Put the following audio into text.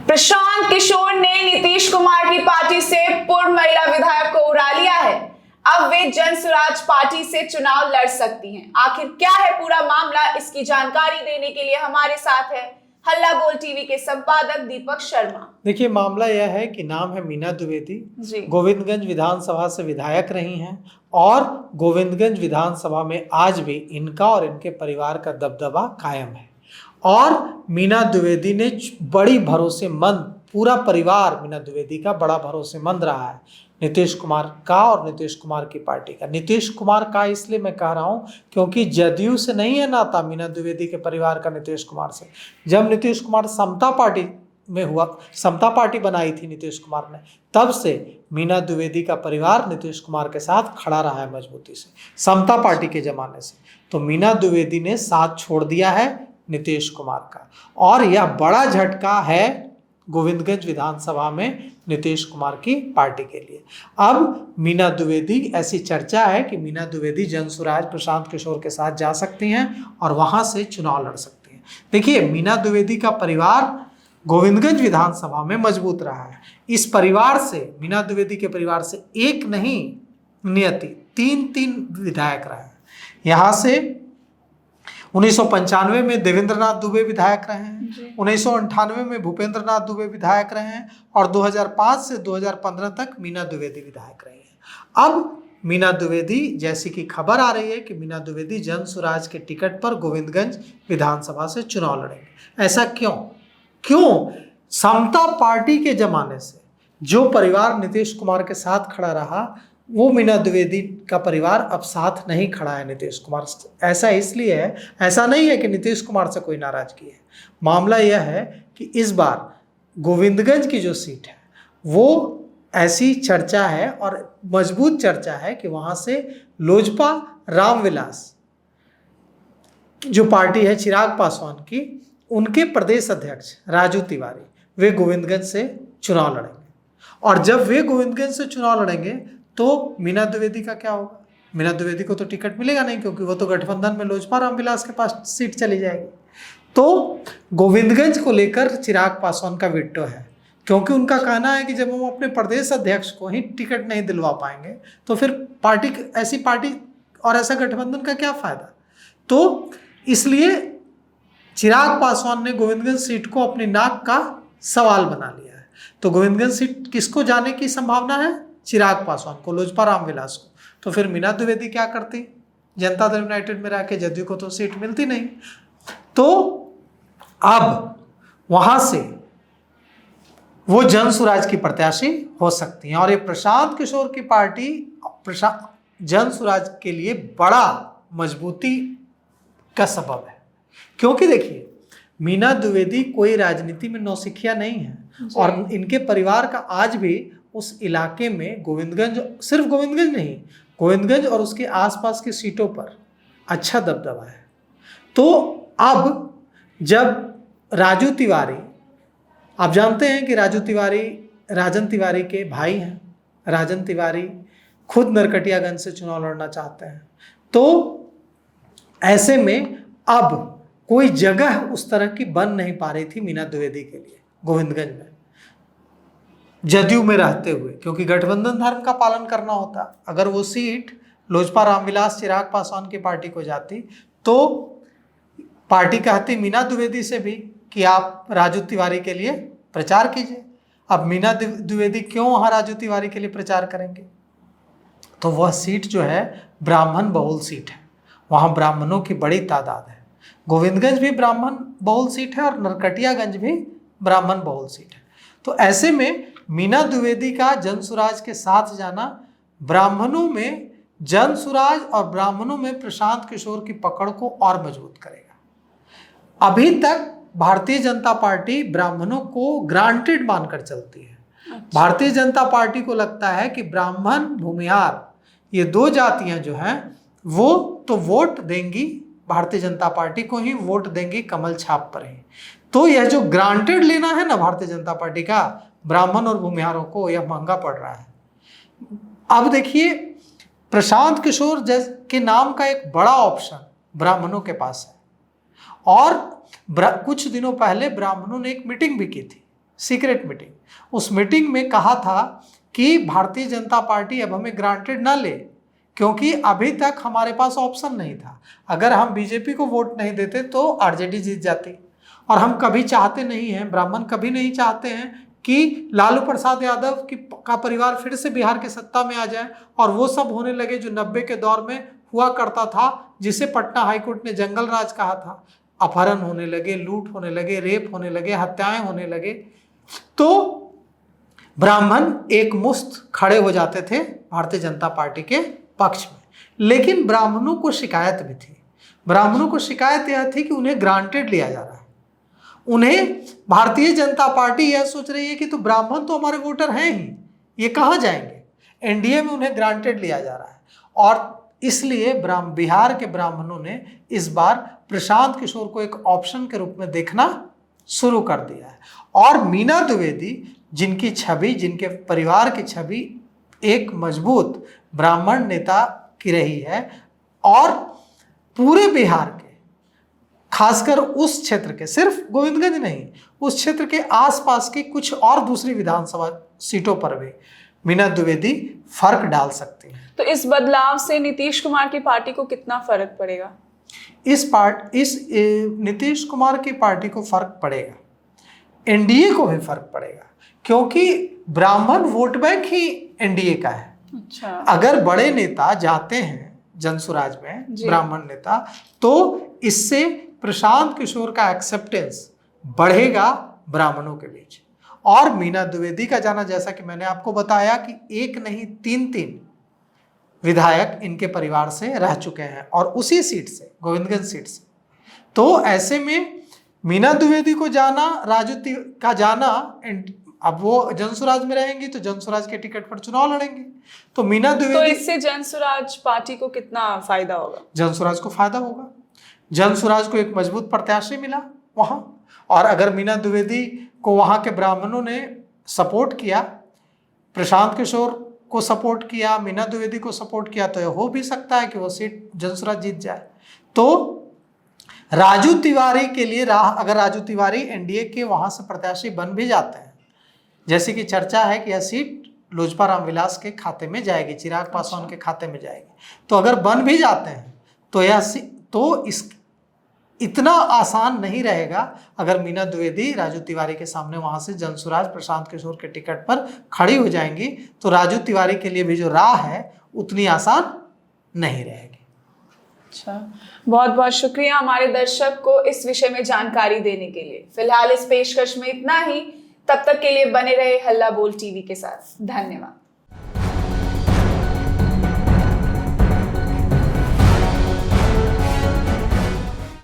प्रशांत किशोर ने नीतीश कुमार की पार्टी से पूर्व महिला विधायक को उड़ा लिया है। अब वे जन स्वराज पार्टी से चुनाव लड़ सकती हैं। आखिर क्या है पूरा मामला, इसकी जानकारी देने के लिए हमारे साथ है हल्ला बोल टीवी के संपादक दीपक शर्मा। देखिए, मामला यह है कि नाम है मीना द्विवेदी, गोविंदगंज विधानसभा से विधायक रही हैं और गोविंदगंज विधानसभा में आज भी इनका और इनके परिवार का दबदबा कायम है। और मीना द्विवेदी ने बड़ी भरोसेमंद, पूरा परिवार मीना द्विवेदी का बड़ा भरोसेमंद रहा है नीतीश कुमार का और नीतीश कुमार की पार्टी का। नीतीश कुमार का इसलिए मैं कह रहा हूं क्योंकि जदयू से नहीं है नाता मीना द्विवेदी के परिवार का नीतीश कुमार से। जब नीतीश कुमार समता पार्टी में हुआ, समता पार्टी बनाई थी नीतीश कुमार ने, तब से मीना द्विवेदी का परिवार नीतीश कुमार के साथ खड़ा रहा है मजबूती से, समता पार्टी के जमाने से। तो मीना द्विवेदी ने साथ छोड़ दिया है नीतीश कुमार का और यह बड़ा झटका है गोविंदगंज विधानसभा में नीतीश कुमार की पार्टी के लिए। अब मीना द्विवेदी, ऐसी चर्चा है कि मीना द्विवेदी जनसुराज प्रशांत किशोर के साथ जा सकती हैं और वहां से चुनाव लड़ सकती हैं। देखिए, मीना द्विवेदी का परिवार गोविंदगंज विधानसभा में मजबूत रहा है। इस परिवार से, मीना द्विवेदी के परिवार से एक नहीं नियति तीन विधायक रहे हैं। यहाँ से 1995 में देवेंद्र नाथ दुबे विधायक रहे हैं, 1998 में भूपेंद्र नाथ दुबे विधायक रहे हैं और 2005 से 2015 तक मीना द्विवेदी विधायक रही हैं। अब मीना द्विवेदी, जैसी कि खबर आ रही है कि मीना द्विवेदी जन स्वराज के टिकट पर गोविंदगंज विधानसभा से चुनाव लड़ेंगे। ऐसा क्यों? समता पार्टी के जमाने से जो परिवार नीतीश कुमार के साथ खड़ा रहा, वो मीना द्विवेदी का परिवार अब साथ नहीं खड़ा है नीतीश कुमार से। ऐसा इसलिए है, ऐसा नहीं है कि नीतीश कुमार से कोई नाराजगी है। मामला यह है कि इस बार गोविंदगंज की जो सीट है वो ऐसी चर्चा है और मजबूत चर्चा है कि वहां से लोजपा रामविलास, जो पार्टी है चिराग पासवान की, उनके प्रदेश अध्यक्ष राजू तिवारी, वे गोविंदगंज से चुनाव लड़ेंगे। और जब वे गोविंदगंज से चुनाव लड़ेंगे तो मीना द्विवेदी का क्या होगा? मीना द्विवेदी को तो टिकट मिलेगा नहीं, क्योंकि वो तो गठबंधन में लोजपा रामविलास के पास सीट चली जाएगी। तो गोविंदगंज को लेकर चिराग पासवान का विटो है, क्योंकि उनका कहना है कि जब हम अपने प्रदेश अध्यक्ष को ही टिकट नहीं दिलवा पाएंगे तो फिर ऐसी पार्टी और ऐसा गठबंधन का क्या फायदा। तो इसलिए चिराग पासवान ने गोविंदगंज सीट को अपनी नाक का सवाल बना लिया है। तो गोविंदगंज सीट किसको जाने की संभावना है? चिराग पासवान को, लोजपा रामविलास को। तो फिर मीना द्विवेदी क्या करती? जनता दल यूनाइटेड में रह के जदयू को तो सीट मिलती नहीं। तो अब वहां से वो जन स्वराज की प्रत्याशी हो सकती हैं और ये प्रशांत किशोर की पार्टी जन स्वराज के लिए बड़ा मजबूती का सबब है। क्योंकि देखिए, मीना द्विवेदी कोई राजनीति में नौसिखिया नहीं है और इनके परिवार का आज भी उस इलाके में गोविंदगंज, सिर्फ गोविंदगंज नहीं, गोविंदगंज और उसके आसपास की सीटों पर अच्छा दबदबा है। तो अब जब राजू तिवारी, आप जानते हैं कि राजू तिवारी राजन तिवारी के भाई हैं, राजन तिवारी खुद नरकटियागंज से चुनाव लड़ना चाहते हैं। तो ऐसे में अब कोई जगह उस तरह की बन नहीं पा रही थी मीना द्विवेदी के लिए गोविंदगंज में, जदयू में रहते हुए, क्योंकि गठबंधन धर्म का पालन करना होता। अगर वो सीट लोजपा रामविलास चिराग पासवान की पार्टी को जाती तो पार्टी कहती मीना द्विवेदी से भी कि आप राजू तिवारी के लिए प्रचार कीजिए। अब मीना द्विवेदी क्यों वहां राजू तिवारी के लिए प्रचार करेंगे? तो वह सीट जो है ब्राह्मण बहुल सीट है, वहां ब्राह्मणों की बड़ी तादाद है। गोविंदगंज भी ब्राह्मण बहुल सीट है और नरकटियागंज भी ब्राह्मण बहुल सीट है। तो ऐसे में मीना द्विवेदी का जनसुराज के साथ जाना ब्राह्मणों में जनसुराज और ब्राह्मणों में प्रशांत किशोर की पकड़ को और मजबूत करेगा। अभी तक भारतीय जनता पार्टी ब्राह्मणों को ग्रांटेड मानकर चलती है। भारतीय जनता पार्टी को लगता है कि ब्राह्मण, भूमिहार, ये दो जातियां जो हैं वो तो वोट देंगी भारतीय जनता पार्टी को ही, वोट देंगी कमल छाप पर ही। तो यह जो ग्रांटेड लेना है ना भारतीय जनता पार्टी का ब्राह्मण और भूमिहारों को, यह महंगा पड़ रहा है। अब देखिए, प्रशांत किशोर के नाम का एक बड़ा ऑप्शन ब्राह्मणों के पास है और कुछ दिनों पहले ब्राह्मणों ने एक मीटिंग भी की थी सीक्रेट मीटिंग। उस मीटिंग में कहा था कि भारतीय जनता पार्टी अब हमें ग्रांटेड ना ले, क्योंकि अभी तक हमारे पास ऑप्शन नहीं था। अगर हम बीजेपी को वोट नहीं देते तो आरजेडी जीत जाती, और हम कभी चाहते नहीं हैं, ब्राह्मण कभी नहीं चाहते हैं कि लालू प्रसाद यादव का परिवार फिर से बिहार की सत्ता में आ जाए और वो सब होने लगे जो 90 के दौर में हुआ करता था, जिसे पटना हाईकोर्ट ने जंगल राज कहा था। अपहरण होने लगे, लूट होने लगे, रेप होने लगे, हत्याएं होने लगे, तो ब्राह्मण एक मुश्त खड़े हो जाते थे भारतीय जनता पार्टी के पक्ष में। लेकिन ब्राह्मणों को शिकायत भी थी। ब्राह्मणों को शिकायत यह थी कि उन्हें ग्रांटेड लिया जा रहा है। उन्हें भारतीय जनता पार्टी यह सोच रही है कि तो ब्राह्मण तो हमारे वोटर हैं ही, ये कहाँ जाएंगे। एनडीए में उन्हें ग्रांटेड लिया जा रहा है, और इसलिए बिहार के ब्राह्मणों ने इस बार प्रशांत किशोर को एक ऑप्शन के रूप में देखना शुरू कर दिया है। और मीना द्विवेदी, जिनकी छवि, जिनके परिवार की छवि एक मजबूत ब्राह्मण नेता की रही है, और पूरे बिहार के, खासकर उस क्षेत्र के, सिर्फ गोविंदगंज नहीं, उस क्षेत्र के आसपास की कुछ और दूसरी विधानसभा सीटों पर भी मीना द्विवेदी फर्क डाल सकती हैं। तो इस बदलाव से नीतीश कुमार की पार्टी को कितना फर्क पड़ेगा? इस नीतीश कुमार की पार्टी को फर्क पड़ेगा, एनडीए को भी फर्क पड़ेगा, क्योंकि ब्राह्मण वोट बैंक ही एनडीए का है। अच्छा। अगर बड़े नेता जाते हैं जनसुराज में, ब्राह्मण नेता, तो इससे प्रशांत किशोर का एक्सेप्टेंस बढ़ेगा ब्राह्मणों के बीच। और मीना द्विवेदी का जाना, जैसा कि मैंने आपको बताया कि एक नहीं 3 विधायक इनके परिवार से रह चुके हैं, और उसी सीट से, गोविंदगंज सीट से। तो ऐसे में मीना द्विवेदी को जाना, राजू का जाना, अब वो जनसुराज में रहेंगी तो जनसुराज के टिकट पर चुनाव लड़ेंगे। तो मीना द्विवेदी, तो इससे जनसुराज पार्टी को कितना फायदा होगा? जनसुराज को फायदा होगा। जनसुराज को एक मजबूत प्रत्याशी मिला वहां, और अगर मीना द्विवेदी को वहां के ब्राह्मणों ने सपोर्ट किया, प्रशांत किशोर को सपोर्ट किया, मीना द्विवेदी को सपोर्ट किया, तो यह हो भी सकता है कि वो सीट जनसुराज जीत जाए। तो राजू तिवारी के लिए राह, अगर राजू तिवारी एनडीए के वहां से प्रत्याशी बन भी जाते हैं, जैसे कि चर्चा है कि यह सीट लोजपा रामविलास के खाते में जाएगी, चिराग पासवान के खाते में जाएगी, तो अगर बन भी जाते हैं तो इतना आसान नहीं रहेगा अगर मीना द्विवेदी राजू तिवारी के सामने वहां से जनसुराज प्रशांत किशोर के टिकट पर खड़ी हो जाएंगी, तो राजू तिवारी के लिए भी जो राह है उतनी आसान नहीं रहेगी। अच्छा, बहुत बहुत शुक्रिया हमारे दर्शक को इस विषय में जानकारी देने के लिए। फिलहाल इस पेशकश में इतना ही, तब तक के लिए बने रहे हल्ला बोल टीवी के साथ। धन्यवाद।